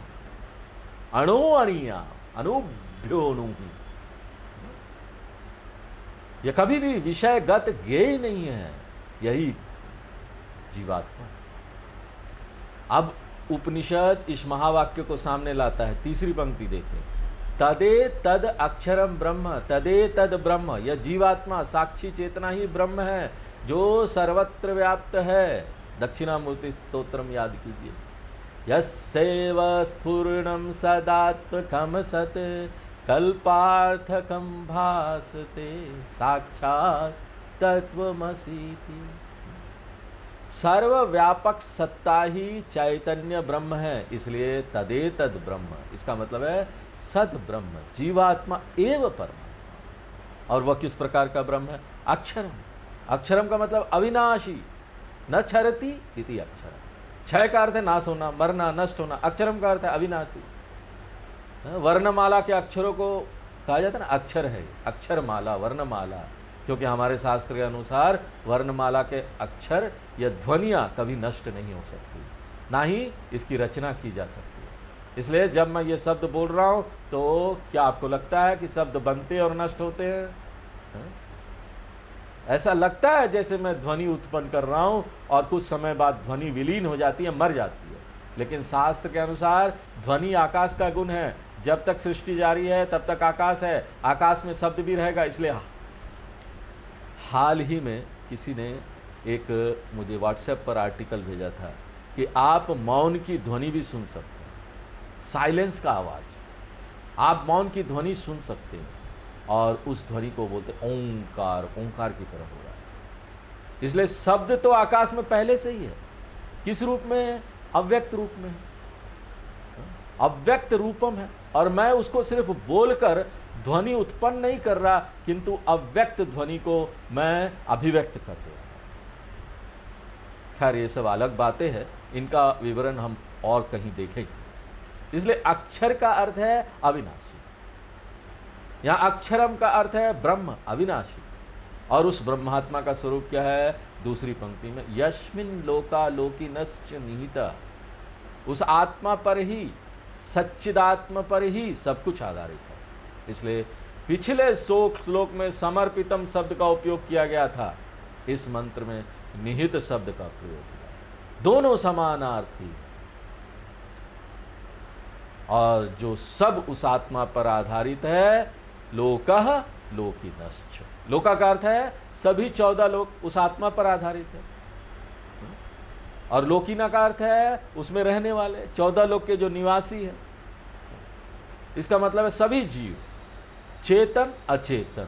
अणुअणीयाम अनुभ्योनु। यह कभी भी विषयगत ज्ञेय नहीं है, यही जीवात्मा। अब उपनिषद इस महावाक्य को सामने लाता है। तीसरी पंक्ति देखें, तदे तद अक्षरम ब्रह्म, तदे तद ब्रह्म, यह जीवात्मा साक्षी चेतना ही ब्रह्म है जो सर्वत्र व्याप्त है। दक्षिणामूर्ति स्तोत्रम याद कीजिए, यस्यैव स्फुरणं सदात्मकं सत् कल्पार्थकं भासते साक्षात् तत्वमसीति। सर्वव्यापक सत्ता ही चैतन्य ब्रह्म है, इसलिए तदेतद ब्रह्म, इसका मतलब है सद ब्रह्म, जीवात्मा एवं परमात्मा। और वह किस प्रकार का ब्रह्म है? अक्षरम। अक्षरम का मतलब अविनाशी, न क्षरति इति अक्षरम। क्षय का अर्थ है नाश होना, मरना, नष्ट होना। अक्षरम का अर्थ है अविनाशी। वर्णमाला के अक्षरों को कहा जाता है ना अक्षर है, अक्षरमाला, वर्णमाला, क्योंकि हमारे शास्त्र के अनुसार वर्णमाला के अक्षर या ध्वनियाँ कभी नष्ट नहीं हो सकती, ना ही इसकी रचना की जा सकती है। इसलिए जब मैं ये शब्द बोल रहा हूँ तो क्या आपको लगता है कि शब्द बनते और नष्ट होते हैं? ऐसा लगता है जैसे मैं ध्वनि उत्पन्न कर रहा हूँ और कुछ समय बाद ध्वनि विलीन हो जाती है, मर जाती है। लेकिन शास्त्र के अनुसार ध्वनि आकाश का गुण है। जब तक सृष्टि जारी है तब तक आकाश है, आकाश में शब्द भी रहेगा। इसलिए हाल ही में किसी ने एक मुझे व्हाट्सएप पर आर्टिकल भेजा था कि आप मौन की ध्वनि भी सुन सकते हैं, साइलेंस का आवाज़, आप मौन की ध्वनि सुन सकते हैं और उस ध्वनि को बोलते ओंकार, ओंकार की तरह हो रहा है। इसलिए शब्द तो आकाश में पहले से ही है। किस रूप में? अव्यक्त रूप में, अव्यक्त रूपम है। और मैं उसको सिर्फ बोलकर ध्वनि उत्पन्न नहीं कर रहा, किंतु अव्यक्त ध्वनि को मैं अभिव्यक्त कर रहा हूं। खैर ये सब अलग बातें हैं, इनका विवरण हम और कहीं देखेंगे। इसलिए अक्षर का अर्थ है अविनाशी, यहाँ अक्षरम का अर्थ है ब्रह्म, अविनाशी। और उस ब्रह्मात्मा का स्वरूप क्या है? दूसरी पंक्ति में, यस्मिन् लोकालोकिनश्च निहिता, उस आत्मा पर ही, सच्चिदात्म पर ही सब कुछ आधारित है। इसलिए पिछले श्लोक में समर्पितम शब्द का उपयोग किया गया था, इस मंत्र में निहित शब्द का प्रयोग किया। दोनों समानार्थी, और जो सब उस आत्मा पर आधारित है। लोकः लोकिनश्च, लोका का अर्थ है सभी 14 लोक उस आत्मा पर आधारित है। और लोकिना का अर्थ है उसमें रहने वाले 14 लोक के जो निवासी है। इसका मतलब है सभी जीव, चेतन अचेतन।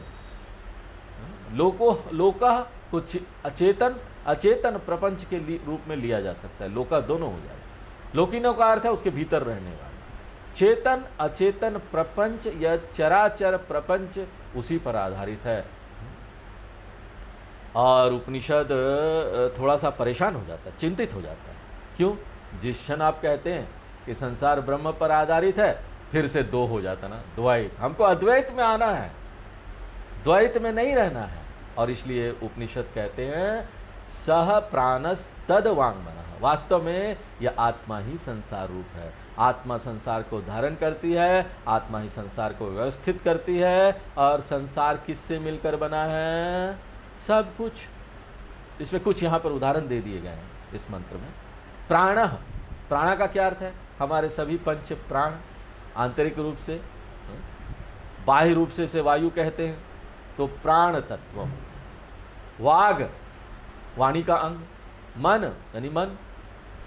लोका को अचेतन अचेतन प्रपंच के रूप में लिया जा सकता है, लोका दोनों हो जाए। लोकिनो का अर्थ है उसके भीतर रहने वाले। चेतन अचेतन प्रपंच या चराचर प्रपंच उसी पर आधारित है। और उपनिषद थोड़ा सा परेशान हो जाता है, चिंतित हो जाता है। क्यों? जिस क्षण आप कहते हैं कि संसार ब्रह्म पर आधारित है, फिर से दो हो जाता ना, द्वैत। हमको अद्वैत में आना है, द्वैत में नहीं रहना है। और इसलिए उपनिषद कहते हैं सह प्राणस तद वाङ्मनः, वास्तव में यह आत्मा ही संसार रूप है। आत्मा संसार को धारण करती है, आत्मा ही संसार को व्यवस्थित करती है। और संसार किससे मिलकर बना है? सब कुछ। इसमें कुछ यहाँ पर उदाहरण दे दिए गए हैं इस मंत्र में। प्राण, प्राण का क्या अर्थ है? हमारे सभी पंच प्राण, आंतरिक रूप से, बाह्य रूप से इसे वायु कहते हैं, तो प्राण तत्व। वाग, वाणी का अंग। मन यानी मन,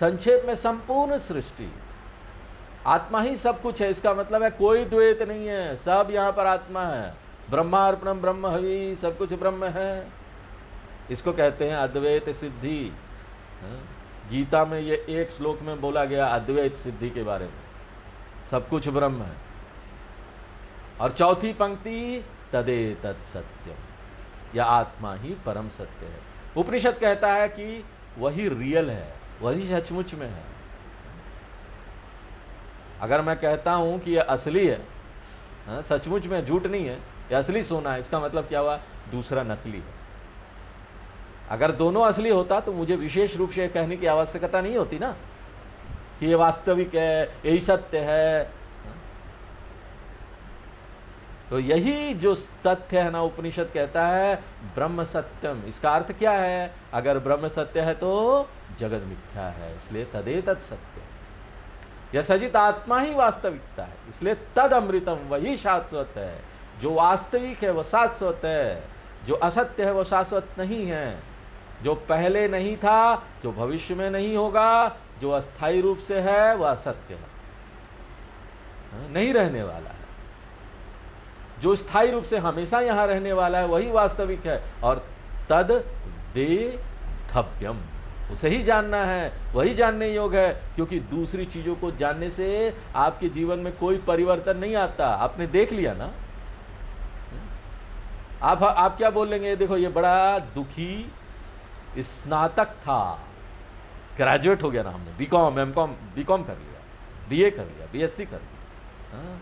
संक्षेप में संपूर्ण सृष्टि। आत्मा ही सब कुछ है, इसका मतलब है कोई द्वैत नहीं है, सब यहाँ पर आत्मा है। ब्रह्मार्पणम ब्रह्म हवि, सब कुछ ब्रह्म है। इसको कहते हैं अद्वैत सिद्धि। गीता में ये एक श्लोक में बोला गया अद्वैत सिद्धि के बारे में, सब कुछ ब्रह्म है। और चौथी पंक्ति तदेतत् सत्यम, यह आत्मा ही परम सत्य है। उपनिषद कहता है कि वही रियल है, वही सचमुच में है। अगर मैं कहता हूं कि यह असली है, सचमुच में, झूठ नहीं है, यह असली सोना है, इसका मतलब क्या हुआ? दूसरा नकली है। अगर दोनों असली होता तो मुझे विशेष रूप से कहने की आवश्यकता नहीं होती ना कि ये वास्तविक है, यही सत्य है। तो यही जो तथ्य है ना, उपनिषद कहता है ब्रह्म सत्यम। इसका अर्थ क्या है? अगर ब्रह्म सत्य है तो जगत मिथ्या है, इसलिए तदेतत् सत्य। यह सजित आत्मा ही वास्तविकता है, इसलिए तद अमृतम, वही शाश्वत है। जो वास्तविक है वो शाश्वत है, जो असत्य है वो शाश्वत नहीं है। जो पहले नहीं था, जो भविष्य में नहीं होगा, जो अस्थायी रूप से है वह असत्य है, नहीं रहने वाला है। जो स्थायी रूप से हमेशा यहां रहने वाला है वही वास्तविक है। और तद वेधव्यम, उसे ही जानना है, वही जानने योग्य है। क्योंकि दूसरी चीजों को जानने से आपके जीवन में कोई परिवर्तन नहीं आता। आपने देख लिया ना, आप क्या बोलेंगे? देखो ये बड़ा दुखी स्नातक था, ग्रेजुएट हो गया ना, हमने बीकॉम एमकॉम बीकॉम कर लिया, बीए कर लिया, बीएससी कर लिया,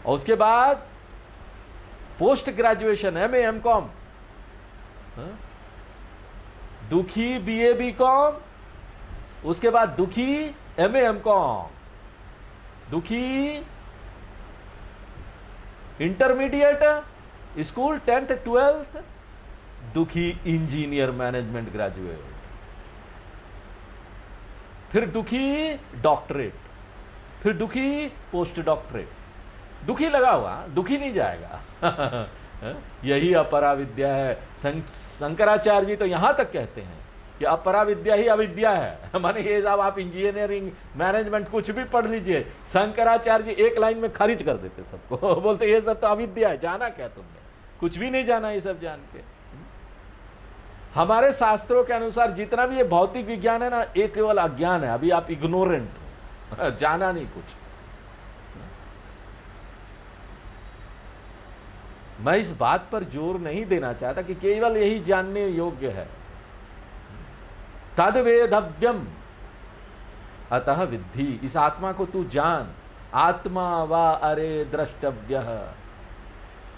और उसके बाद पोस्ट ग्रेजुएशन एमए एमकॉम, दुखी बीए बीकॉम, उसके बाद दुखी एमए एमकॉम, दुखी इंटरमीडिएट स्कूल 10th 12th, दुखी इंजीनियर मैनेजमेंट ग्रेजुएट, फिर दुखी डॉक्टरेट, फिर दुखी पोस्ट डॉक्टरेट। दुखी लगा हुआ, दुखी नहीं जाएगा। यही अपरा विद्या है। शंकराचार्य जी तो यहां तक कहते हैं कि अपरा विद्या ही अविद्या है। माने ये साहब आप इंजीनियरिंग मैनेजमेंट कुछ भी पढ़ लीजिए, शंकराचार्य जी एक लाइन में खारिज कर देते सबको। बोलते ये सब तो अविद्या है, जाना क्या तुमने? कुछ भी नहीं जाना ये सब जान के। हमारे शास्त्रों के अनुसार जितना भी ये भौतिक विज्ञान है ना, ये केवल अज्ञान है। अभी आप इग्नोरेंट हो, जाना नहीं कुछ। मैं इस बात पर जोर नहीं देना चाहता कि केवल यही जानने योग्य है। तद्वेधव्यम अतः विद्धि, इस आत्मा को तू जान। आत्मा वा अरे द्रष्टव्य।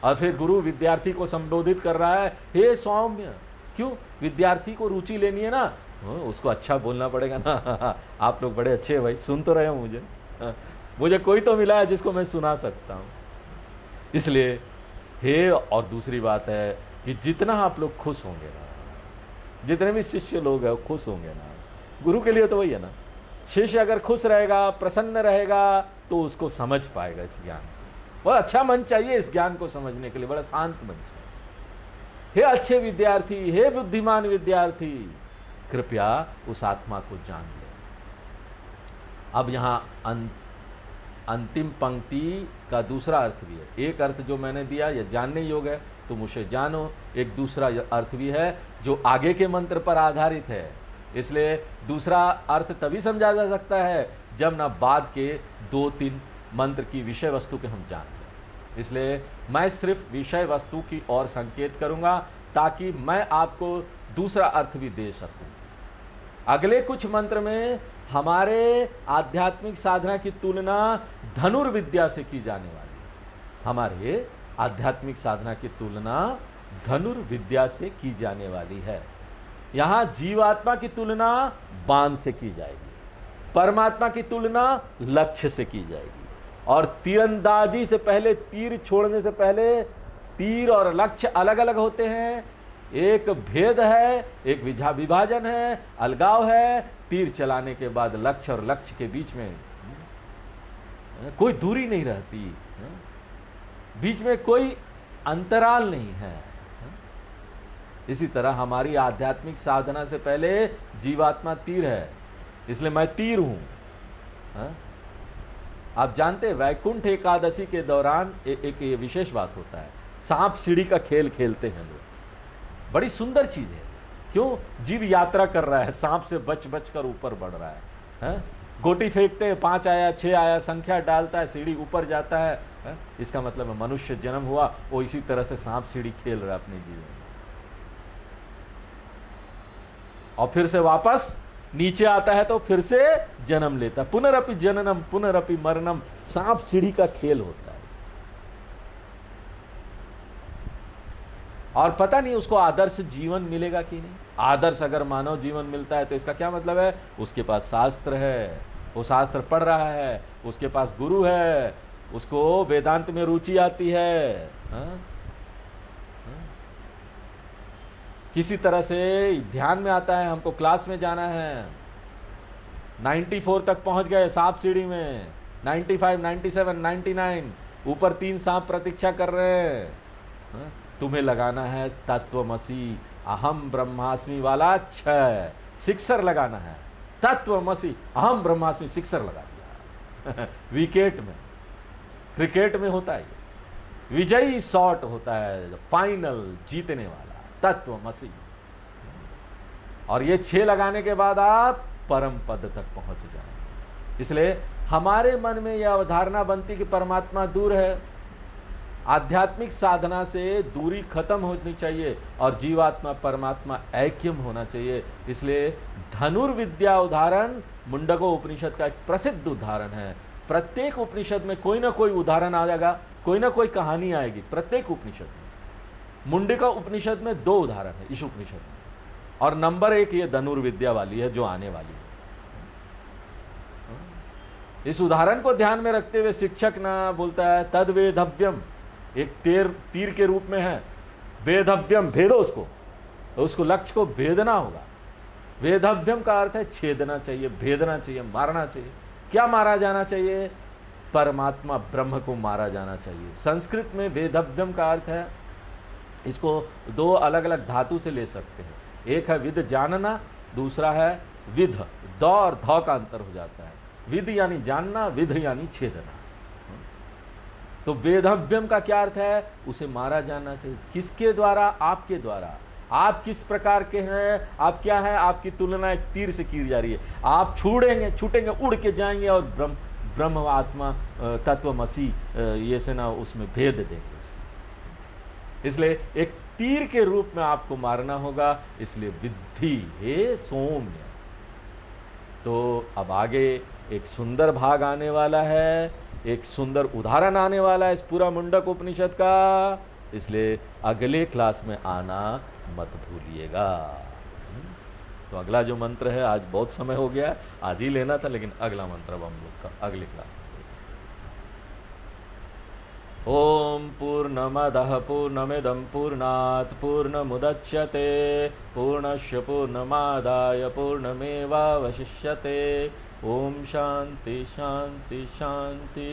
और फिर गुरु विद्यार्थी को संबोधित कर रहा है, हे सौम्य। क्यों? विद्यार्थी को रुचि लेनी है ना, उसको अच्छा बोलना पड़ेगा ना। आप लोग बड़े अच्छे भाई, सुन तो रहे हो मुझे। मुझे कोई तो मिला है जिसको मैं सुना सकता हूं, इसलिए हे। और दूसरी बात है कि जितना आप लोग खुश होंगे ना, जितने भी शिष्य लोग हैं वो खुश होंगे ना, गुरु के लिए तो वही है ना। शिष्य अगर खुश रहेगा, प्रसन्न रहेगा, तो उसको समझ पाएगा इस ज्ञान। बहुत अच्छा मन चाहिए इस ज्ञान को समझने के लिए, बड़ा शांत मन चाहिए। हे अच्छे विद्यार्थी, हे बुद्धिमान विद्यार्थी, कृपया उस आत्मा को जान ले। अब यहां अंतिम पंक्ति का दूसरा अर्थ भी है। एक अर्थ जो मैंने दिया, यह जानने योग्य है, तुम उसे जानो। एक दूसरा अर्थ भी है जो आगे के मंत्र पर आधारित है, इसलिए दूसरा अर्थ तभी समझा जा सकता है जब ना बाद के 2-3 मंत्र की विषय वस्तु के हम जान लें। इसलिए मैं सिर्फ विषय वस्तु की ओर संकेत करूंगा ताकि मैं आपको दूसरा अर्थ भी दे सकूं। अगले कुछ मंत्र में हमारे आध्यात्मिक साधना की तुलना धनुर्विद्या से की जाने वाली है। हमारे आध्यात्मिक साधना की तुलना धनुर्विद्या से की जाने वाली है। यहां जीवात्मा की तुलना बाण से की जाएगी, परमात्मा की तुलना लक्ष्य से की जाएगी। और तीरंदाजी से पहले, तीर छोड़ने से पहले तीर और लक्ष्य अलग अलग होते हैं। एक भेद है, एक विभाजन है, अलगाव है। तीर चलाने के बाद लक्ष्य और लक्ष्य के बीच में कोई दूरी नहीं रहती, बीच में कोई अंतराल नहीं है। इसी तरह हमारी आध्यात्मिक साधना से पहले जीवात्मा तीर है, इसलिए मैं तीर हूं। आप जानते हैं वैकुंठ एकादशी के दौरान एक ये विशेष बात होता है, सांप सीढ़ी का खेल खेलते हैं लोग। बड़ी सुंदर चीज है। क्यों? जीव यात्रा कर रहा है, सांप से बच बच कर ऊपर बढ़ रहा है। गोटी फेंकते हैं, 5 आया 6 आया, संख्या डालता है, सीढ़ी ऊपर जाता है। इसका मतलब है मनुष्य जन्म हुआ, वो इसी तरह से सांप सीढ़ी खेल रहा है अपने जीवन में, और फिर से वापस नीचे आता है तो फिर से जन्म लेता है। पुनरअपि जननम पुनरअपि मरणम, सांप सीढ़ी का खेल होता है। और पता नहीं उसको आदर्श जीवन मिलेगा कि नहीं। आदर्श अगर मानव जीवन मिलता है तो इसका क्या मतलब है? उसके पास शास्त्र है, वो शास्त्र पढ़ रहा है, उसके पास गुरु है, उसको वेदांत में रुचि आती है। हाँ? हाँ? किसी तरह से ध्यान में आता है हमको क्लास में जाना है, 94 तक पहुंच गए सांप सीढ़ी में, 95, 97, 99, ऊपर 3 सांप प्रतीक्षा कर रहे हैं। हाँ? तुम्हें लगाना है तत्वमसी अहम ब्रह्मास्मि वाला 6 सिक्सर लगाना है। तत्वमसी अहम ब्रह्मास्मि सिक्सर लगा दिया विकेट में, क्रिकेट में होता है, विजयी शॉट होता है, फाइनल जीतने वाला तत्वमसी। और ये 6 लगाने के बाद आप परम पद तक पहुंच जाएंगे। इसलिए हमारे मन में यह अवधारणा बनती कि परमात्मा दूर है, आध्यात्मिक साधना से दूरी खत्म होनी चाहिए और जीवात्मा परमात्मा ऐक्यम होना चाहिए। इसलिए धनुर्विद्या उदाहरण मुंडको उपनिषद का एक प्रसिद्ध उदाहरण है। प्रत्येक उपनिषद में कोई ना कोई उदाहरण आ जाएगा, कोई ना कोई कहानी आएगी प्रत्येक उपनिषद में। मुंडका उपनिषद में 2 उदाहरण है इस उपनिषद में, और नंबर 1 ये धनुर्विद्या वाली है जो आने वाली है। इस उदाहरण को ध्यान में रखते हुए शिक्षक ना बोलता है तद वेदव्यम, एक तीर के रूप में है, वेदव्यम भेदो उसको, तो उसको लक्ष्य को भेदना होगा। वेदव्यम का अर्थ है छेदना चाहिए, भेदना चाहिए, मारना चाहिए। क्या मारा जाना चाहिए? परमात्मा ब्रह्म को मारा जाना चाहिए। संस्कृत में वेदव्यम का अर्थ है, इसको 2 अलग अलग धातु से ले सकते हैं। एक है विद जानना, दूसरा है विध, द और ध का अंतर हो जाता है। विद यानी जानना, विध यानी छेदना। तो वेदव्यम का क्या अर्थ है? उसे मारा जाना चाहिए। किसके द्वारा? आपके द्वारा। आप किस प्रकार के हैं, आप क्या हैं, आपकी तुलना एक तीर से की जा रही है। आप छूटेंगे, उड़ के जाएंगे और ब्रह्म आत्मा तत्वमसी ये से ना उसमें भेद देंगे। इसलिए एक तीर के रूप में आपको मारना होगा, इसलिए विद्धि हे सौम्य। तो अब आगे एक सुंदर भाग आने वाला है, एक सुंदर उदाहरण आने वाला है इस पूरा मुंडक उपनिषद का, इसलिए अगले क्लास में आना मत भूलिएगा। तो अगला जो मंत्र है, आज बहुत समय हो गया, आज ही लेना था, लेकिन अगला मंत्र अब हम लोग का अगली क्लास में। ओम पूर्णमदः पूर्णमिदं पूर्णात् पूर्णमुदच्यते पूर्णस्य पूर्णमादाय पूर्णमेवावशिष्यते। ओम शांति शांति शांति।